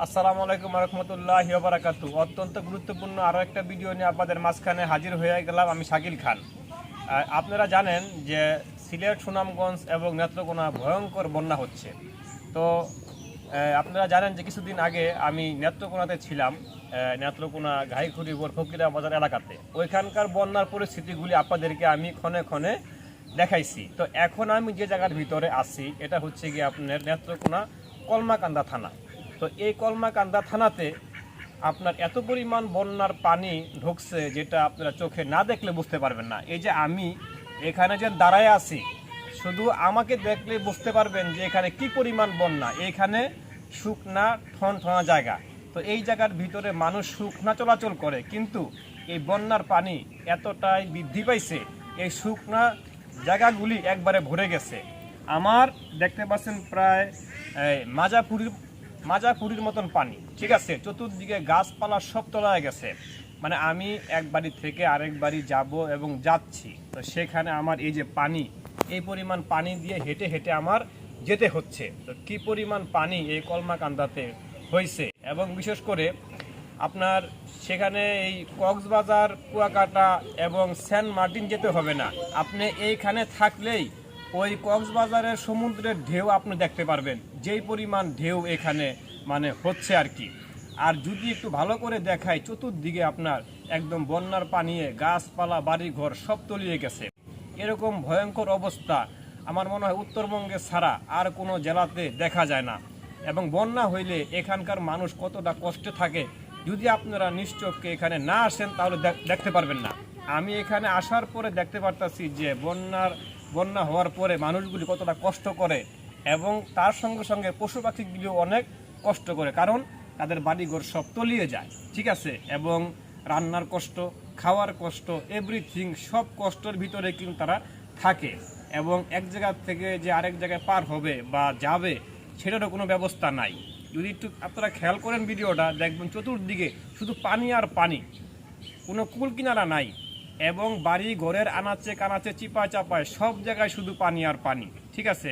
আসসালামু আলাইকুম রহমতুল্লাহি ওয়া বারাকাতুহু। অত্যন্ত গুরুত্বপূর্ণ আরও একটা ভিডিও নিয়ে আপনাদের মাঝখানে হাজির হয়ে গেলাম আমি শাকিল খান। আপনারা জানেন যে সিলেট, সুনামগঞ্জ এবং নেত্রকোনা ভয়ঙ্কর বন্যা হচ্ছে। তো আপনারা জানেন যে কিছুদিন আগে আমি নেত্রকোনাতে ছিলাম, নেত্রকোনা ঘাইখুড়ি ফকিরা বাজার এলাকাতে। ওইখানকার বন্যার পরিস্থিতিগুলি আপনাদেরকে আমি ক্ষণে ক্ষণে দেখাইছি। তো এখন আমি যে জায়গার ভিতরে আছি এটা হচ্ছে গিয়ে আপনার নেত্রকোনা কলমাকান্দা থানা। তো এই কলমাকান্দা থানাতে আপনার এত পরিমাণ বন্যার পানি ঢুকছে যেটা আপনারা চোখে না দেখলে বুঝতে পারবেন না। এই যে আমি এখানে যে দাঁড়ায় আছি, শুধু আমাকে দেখলে বুঝতে পারবেন যে এখানে কি পরিমাণ বন্যা। এইখানে শুকনা ঠনঠনা জায়গা, তো এই জায়গার ভিতরে মানুষ শুকনা চলাচল করে, কিন্তু এই বন্যার পানি এতটাই বৃদ্ধি পাইছে এই শুকনা জায়গাগুলি একবারে ভরে গেছে। আমার দেখতে পাচ্ছেন প্রায় মাজাপুরির মতন পানি, ঠিক আছে। চতুর্দিকে গাছপালা সব তলায় গেছে। মানে আমি এক বাড়ি থেকে আরেক বাড়ি যাব এবং যাচ্ছি, তো সেখানে আমার এই যে পানি, এই পরিমাণ পানি দিয়ে হেঁটে হেঁটে আমার যেতে হচ্ছে। তো কি পরিমাণ পানি এই কলমাকান্দাতে হয়েছে, এবং বিশেষ করে আপনার সেখানে এই কক্সবাজার, কুয়াকাটা এবং সেন্ট মার্টিন যেতে হবে না। আপনি এইখানে থাকলেই ওই কক্সবাজারের সমুদ্রের ঢেউ আপনি দেখতে পারবেন, যেই পরিমাণ ঢেউ এখানে মানে হচ্ছে আর কি। আর যদি একটু ভালো করে দেখায়, চতুর্দিকে আপনার একদম বন্যার পানিয়ে গাছপালা, বাড়িঘর সব তলিয়ে গেছে। এরকম ভয়ঙ্কর অবস্থা আমার মনে হয় উত্তরবঙ্গে ছাড়া আর কোনো জেলাতে দেখা যায় না। এবং বন্যা হইলে এখানকার মানুষ কতটা কষ্টে থাকে, যদি আপনারা নিশ্চয়কে এখানে না আসেন তাহলে দেখতে পারবেন না। আমি এখানে আসার পরে দেখতে পারতাছি যে বন্যা হওয়ার পরে মানুষগুলি কতটা কষ্ট করে, এবং তার সঙ্গে সঙ্গে পশু পাখিগুলিও অনেক কষ্ট করে, কারণ তাদের বাড়িঘর সব তলিয়ে যায়, ঠিক আছে। এবং রান্নার কষ্ট, খাওয়ার কষ্ট, এভরিথিং সব কষ্টের ভিতরে কিন্তু তারা থাকে। এবং এক জায়গা থেকে যে আরেক জায়গায় পার হবে বা যাবে সেটারও কোনো ব্যবস্থা নাই। যদি একটু আপনারা খেয়াল করেন ভিডিওটা, দেখবেন চতুর্দিকে শুধু পানি আর পানি, কোনো কুল কিনারা নাই। এবং বাড়ি ঘরের আনাচে কানাচে চিপায় চাপায় সব জায়গায় শুধু পানি আর পানি, ঠিক আছে।